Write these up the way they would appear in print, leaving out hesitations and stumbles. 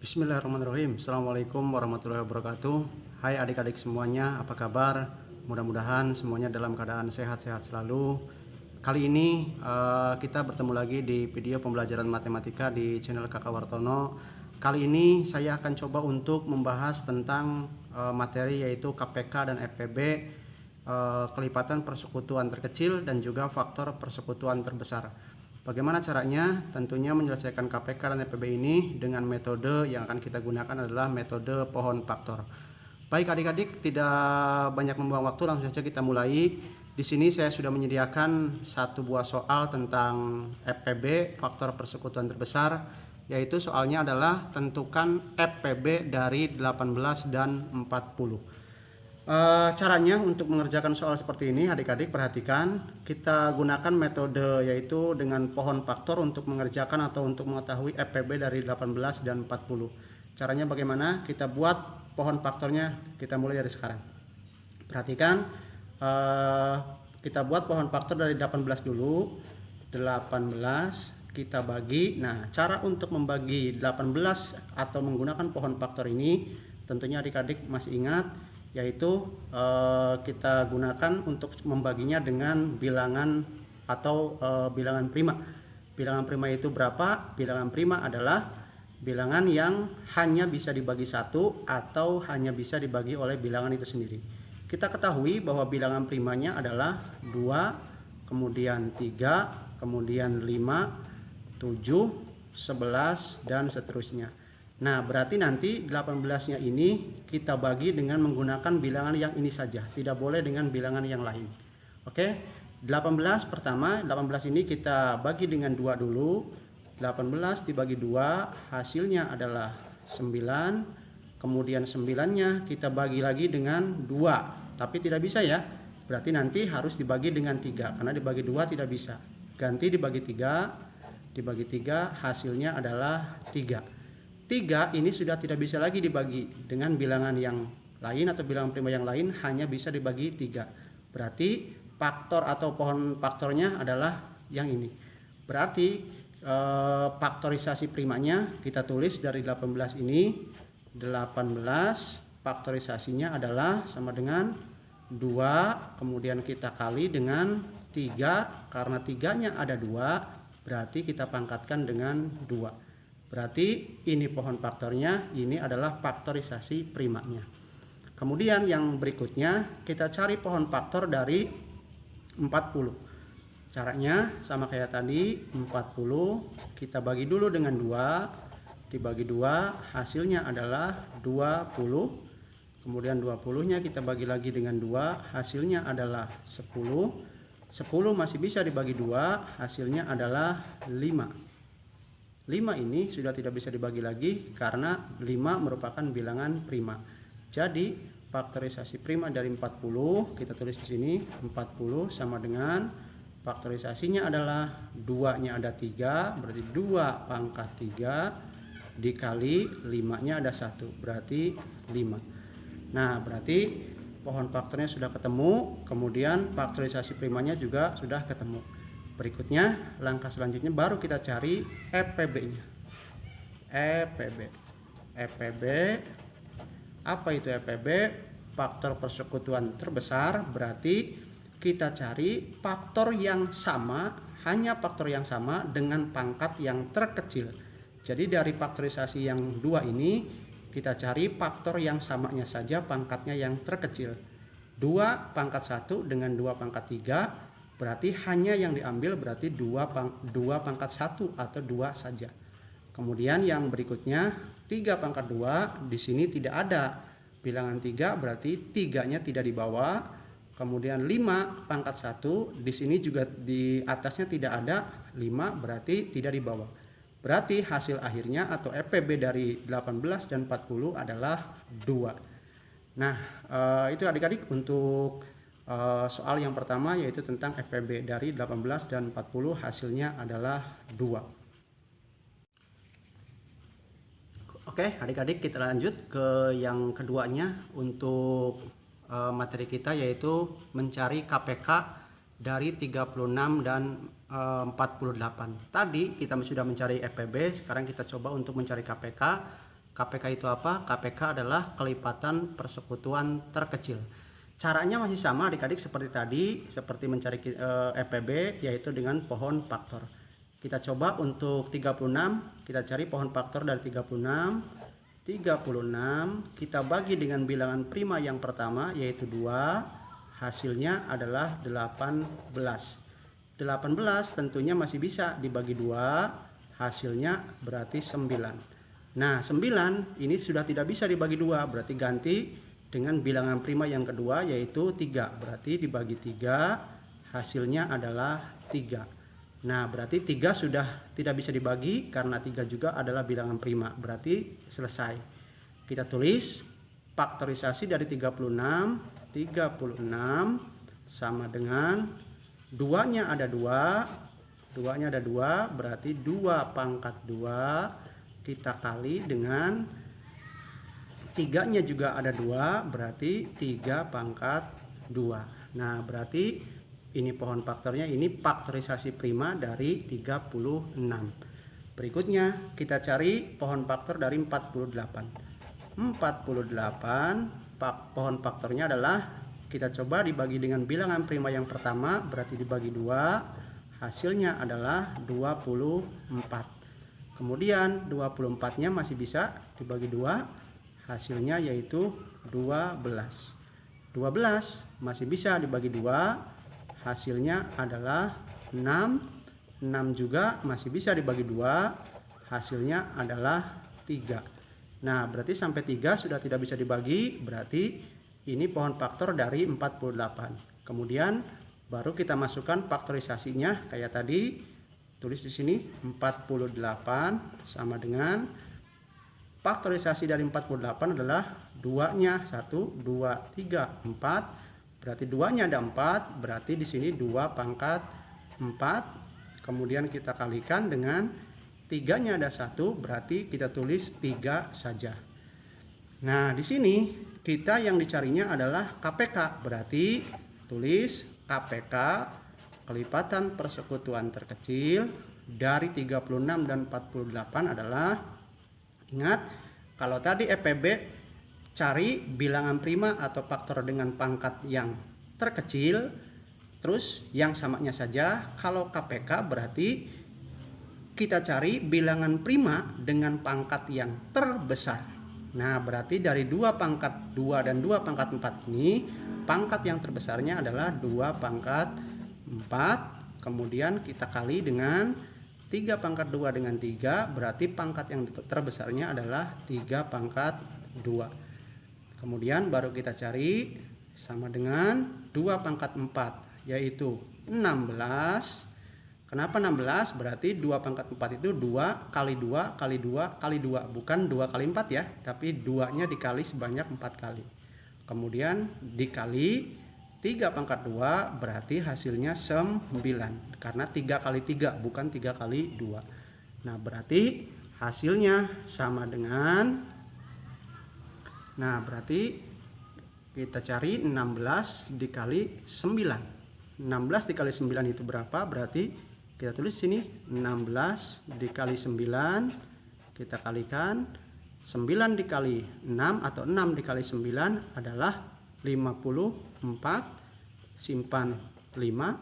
Bismillahirrahmanirrahim. Assalamualaikum warahmatullahi wabarakatuh. Hai adik-adik semuanya, apa kabar? Mudah-mudahan semuanya dalam keadaan sehat-sehat selalu. Kali ini kita bertemu lagi di video pembelajaran matematika di channel Kakak Wartono. Kali ini saya akan coba untuk membahas tentang materi yaitu KPK dan FPB, kelipatan persekutuan terkecil dan juga faktor persekutuan terbesar. Bagaimana caranya? Tentunya menyelesaikan KPK dan FPB ini dengan metode yang akan kita gunakan adalah metode pohon faktor. Baik adik-adik, tidak banyak membuang waktu, langsung saja kita mulai. Di sini saya sudah menyediakan satu buah soal tentang FPB, faktor persekutuan terbesar, yaitu soalnya adalah tentukan FPB dari 18 dan 40. Caranya untuk mengerjakan soal seperti ini, adik-adik perhatikan, kita gunakan metode yaitu dengan pohon faktor untuk mengerjakan atau untuk mengetahui FPB dari 18 dan 40. Caranya bagaimana? Kita buat pohon faktornya, kita mulai dari sekarang. Perhatikan, kita buat pohon faktor dari 18 dulu. 18 kita bagi. Nah, cara untuk membagi 18 atau menggunakan pohon faktor ini tentunya adik-adik masih ingat, yaitu kita gunakan untuk membaginya dengan bilangan atau bilangan prima. Bilangan prima itu berapa? Bilangan prima adalah bilangan yang hanya bisa dibagi satu atau hanya bisa dibagi oleh bilangan itu sendiri. Kita ketahui bahwa bilangan primanya adalah 2, kemudian 3, kemudian 5, 7, 11, dan seterusnya. Nah, berarti nanti 18-nya ini kita bagi dengan menggunakan bilangan yang ini saja, tidak boleh dengan bilangan yang lain. Oke, 18 pertama, 18 ini kita bagi dengan 2 dulu. 18 dibagi 2, hasilnya adalah 9. Kemudian 9-nya kita bagi lagi dengan 2, tapi tidak bisa ya. Berarti nanti harus dibagi dengan 3, karena dibagi 2 tidak bisa. Ganti dibagi 3, hasilnya adalah 3. 3 ini sudah tidak bisa lagi dibagi dengan bilangan yang lain atau bilangan prima yang lain, hanya bisa dibagi 3. Berarti faktor atau pohon faktornya adalah yang ini. Berarti faktorisasi primanya kita tulis dari 18 ini. 18 faktorisasinya adalah sama dengan 2, kemudian kita kali dengan 3. Karena 3-nya ada 2, berarti kita pangkatkan dengan 2. Berarti ini pohon faktornya, ini adalah faktorisasi primanya. Kemudian yang berikutnya kita cari pohon faktor dari 40. Caranya sama kayak tadi, 40 kita bagi dulu dengan 2, dibagi 2 hasilnya adalah 20. Kemudian 20-nya kita bagi lagi dengan 2, hasilnya adalah 10. 10 masih bisa dibagi 2, hasilnya adalah 5. 5 ini sudah tidak bisa dibagi lagi karena 5 merupakan bilangan prima. Jadi faktorisasi prima dari 40 kita tulis di sini, 40 sama dengan faktorisasinya adalah 2-nya ada 3, berarti 2 pangkat 3 dikali 5-nya ada 1, berarti 5. Nah, berarti pohon faktornya sudah ketemu, kemudian faktorisasi primanya juga sudah ketemu. Berikutnya, langkah selanjutnya baru kita cari FPB-nya. FPB. Apa itu FPB? Faktor persekutuan terbesar, berarti kita cari faktor yang sama, hanya faktor yang sama dengan pangkat yang terkecil. Jadi dari faktorisasi yang 2 ini, kita cari faktor yang samanya saja, pangkatnya yang terkecil. 2 pangkat 1 dengan 2 pangkat 3, berarti hanya yang diambil berarti 2 pangkat 1 atau 2 saja. Kemudian yang berikutnya 3 pangkat 2, di sini tidak ada bilangan 3, berarti 3-nya tidak dibawa. Kemudian 5 pangkat 1, di sini juga di atasnya tidak ada 5, berarti tidak dibawa. Berarti hasil akhirnya atau FPB dari 18 dan 40 adalah 2. Nah, itu adik-adik untuk soal yang pertama, yaitu tentang FPB dari 18 dan 40, hasilnya adalah 2. Oke adik-adik, kita lanjut ke yang keduanya untuk materi kita, yaitu mencari KPK dari 36 dan 48. Tadi kita sudah mencari FPB, sekarang kita coba untuk mencari KPK. KPK itu apa? KPK adalah kelipatan persekutuan terkecil. Caranya masih sama adik-adik seperti tadi, seperti mencari EPB, yaitu dengan pohon faktor. Kita coba untuk 36, kita cari pohon faktor dari 36. 36 kita bagi dengan bilangan prima yang pertama yaitu 2, hasilnya adalah 18. 18 tentunya masih bisa dibagi 2, hasilnya berarti 9. Nah 9 ini sudah tidak bisa dibagi 2, berarti ganti dengan bilangan prima yang kedua yaitu 3, berarti dibagi 3, hasilnya adalah 3. Nah berarti 3 sudah tidak bisa dibagi karena 3 juga adalah bilangan prima, berarti selesai. Kita tulis faktorisasi dari 36 sama dengan 2-nya ada 2, berarti 2 pangkat 2 kita kali dengan 3-nya juga ada 2, berarti 3 pangkat 2. Nah berarti ini pohon faktornya, ini faktorisasi prima dari 36. Berikutnya kita cari pohon faktor dari 48. 48 pohon faktornya adalah kita coba dibagi dengan bilangan prima yang pertama, berarti dibagi 2, hasilnya adalah 24. Kemudian 24-nya masih bisa dibagi 2, hasilnya yaitu 12. 12 masih bisa dibagi 2, hasilnya adalah 6. 6 juga masih bisa dibagi 2, hasilnya adalah 3. Nah berarti sampai 3 sudah tidak bisa dibagi, berarti ini pohon faktor dari 48. Kemudian baru kita masukkan faktorisasinya kayak tadi, tulis di sini 48 sama dengan faktorisasi dari 48 adalah 2-nya 1, 2, 3, 4. Berarti 2-nya ada 4, berarti di sini 2 pangkat 4. Kemudian kita kalikan dengan 3-nya ada 1, berarti kita tulis 3 saja. Nah, di sini kita yang dicarinya adalah KPK, berarti tulis KPK kelipatan persekutuan terkecil dari 36 dan 48 adalah, ingat kalau tadi EPB cari bilangan prima atau faktor dengan pangkat yang terkecil, terus yang samanya saja. Kalau KPK berarti kita cari bilangan prima dengan pangkat yang terbesar. Nah berarti dari 2 pangkat 2 dan 2 pangkat 4 ini, pangkat yang terbesarnya adalah 2 pangkat 4. Kemudian kita kali dengan 3 pangkat 2 dengan 3, berarti pangkat yang terbesarnya adalah 3 pangkat 2. Kemudian baru kita cari sama dengan 2 pangkat 4 yaitu 16. Kenapa 16? Berarti 2 pangkat 4 itu 2 kali 2 kali 2 kali 2, bukan 2 kali 4 ya, tapi 2-nya dikali sebanyak 4 kali. Kemudian dikali 3 pangkat 2 berarti hasilnya 9, karena 3 kali 3 bukan 3 kali 2. Nah berarti hasilnya sama dengan, nah berarti kita cari 16 dikali 9. 16 dikali 9 itu berapa? Berarti kita tulis sini 16 dikali 9, kita kalikan 9 dikali 6 atau 6 dikali 9 adalah 54, simpan 5.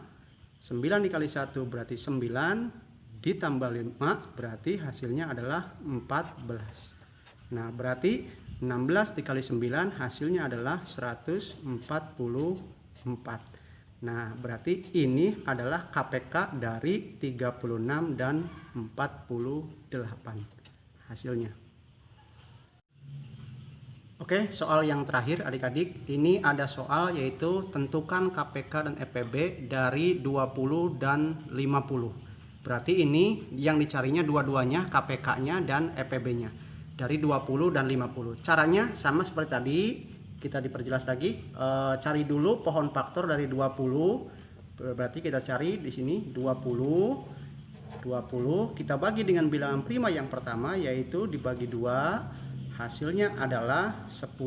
9 dikali 1 berarti 9, ditambah 5 berarti hasilnya adalah 14. Nah berarti 16 dikali 9 hasilnya adalah 144. Nah berarti ini adalah KPK dari 36 dan 48 hasilnya. Oke, soal yang terakhir adik-adik, ini ada soal yaitu tentukan KPK dan EPB dari 20 dan 50. Berarti ini yang dicarinya dua-duanya, KPK-nya dan EPB-nya dari 20 dan 50. Caranya sama seperti tadi, kita diperjelas lagi. Cari dulu pohon faktor dari 20. Berarti kita cari di sini 20. Kita bagi dengan bilangan prima yang pertama yaitu dibagi 2, hasilnya adalah 10.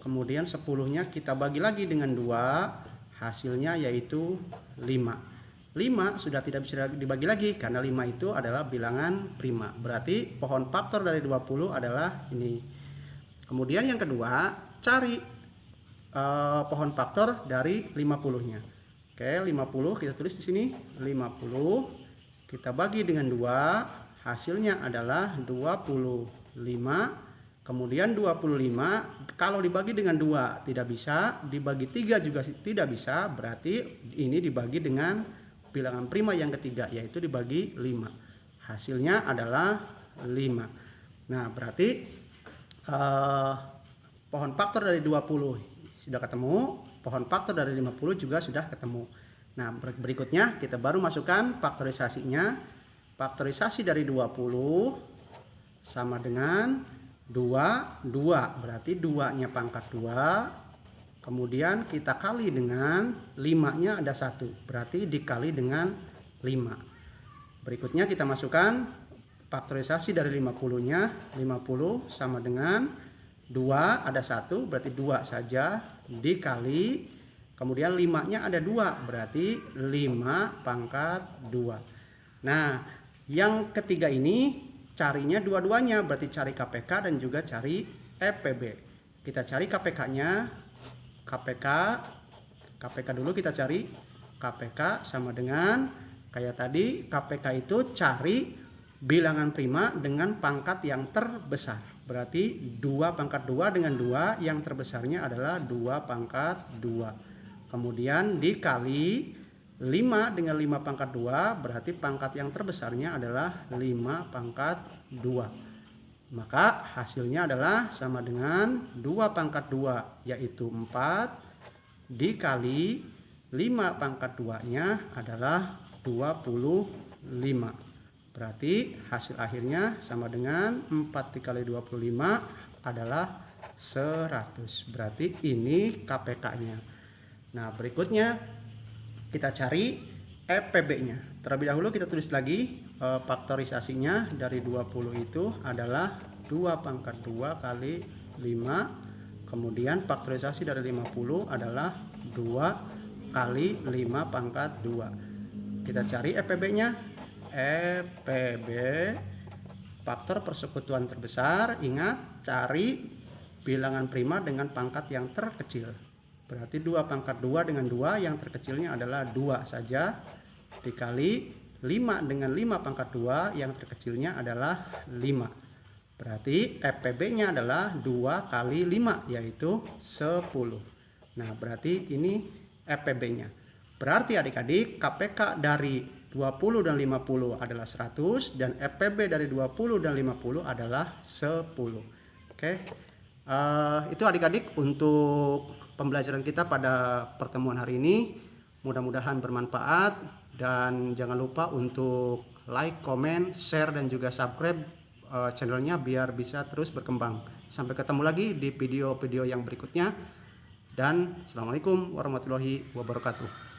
Kemudian 10-nya kita bagi lagi dengan 2, hasilnya yaitu 5. 5 sudah tidak bisa dibagi lagi karena 5 itu adalah bilangan prima. Berarti pohon faktor dari 20 adalah ini. Kemudian yang kedua, cari pohon faktor dari 50-nya. Oke, 50 kita tulis di sini. 50 kita bagi dengan 2, hasilnya adalah 25. Kemudian 25 kalau dibagi dengan 2 tidak bisa, dibagi 3 juga tidak bisa, berarti ini dibagi dengan bilangan prima yang ketiga, yaitu dibagi 5. Hasilnya adalah 5. Nah, berarti pohon faktor dari 20 sudah ketemu, pohon faktor dari 50 juga sudah ketemu. Nah, berikutnya kita baru masukkan faktorisasinya. Faktorisasi dari 20 sama dengan 2, berarti 2-nya pangkat 2. Kemudian kita kali dengan 5-nya ada 1, berarti dikali dengan 5. Berikutnya kita masukkan faktorisasi dari 50-nya. 50 sama dengan 2 ada 1, berarti 2 saja, dikali, kemudian 5-nya ada 2, berarti 5 pangkat 2. Nah, yang ketiga ini carinya dua-duanya, berarti cari KPK dan juga cari EPB. Kita cari KPK-nya. KPK dulu kita cari. KPK sama dengan kayak tadi, KPK itu cari bilangan prima dengan pangkat yang terbesar. Berarti 2 pangkat 2 dengan 2, yang terbesarnya adalah 2 pangkat 2. Kemudian dikali 5 dengan 5 pangkat 2, berarti pangkat yang terbesarnya adalah 5 pangkat 2. Maka hasilnya adalah sama dengan 2 pangkat 2, yaitu 4, dikali 5 pangkat 2-nya adalah 25. Berarti hasil akhirnya sama dengan 4 dikali 25 adalah 100. Berarti ini KPK-nya. Nah, berikutnya kita cari EPB-nya. Terlebih dahulu kita tulis lagi faktorisasinya dari 20 itu adalah 2 pangkat 2 kali 5. Kemudian faktorisasi dari 50 adalah 2 kali 5 pangkat 2. Kita cari EPB-nya. EPB faktor persekutuan terbesar. Ingat, cari bilangan prima dengan pangkat yang terkecil. Berarti 2 pangkat 2 dengan 2, yang terkecilnya adalah 2 saja, dikali 5 dengan 5 pangkat 2, yang terkecilnya adalah 5. Berarti EPB-nya adalah 2 kali 5, yaitu 10. Nah, berarti ini EPB-nya. Berarti adik-adik, KPK dari 20 dan 50 adalah 100, dan EPB dari 20 dan 50 adalah 10. Oke. Itu adik-adik untuk pembelajaran kita pada pertemuan hari ini. Mudah-mudahan bermanfaat, dan jangan lupa untuk like, comment, share, dan juga subscribe channelnya biar bisa terus berkembang. Sampai ketemu lagi di video-video yang berikutnya, dan assalamualaikum warahmatullahi wabarakatuh.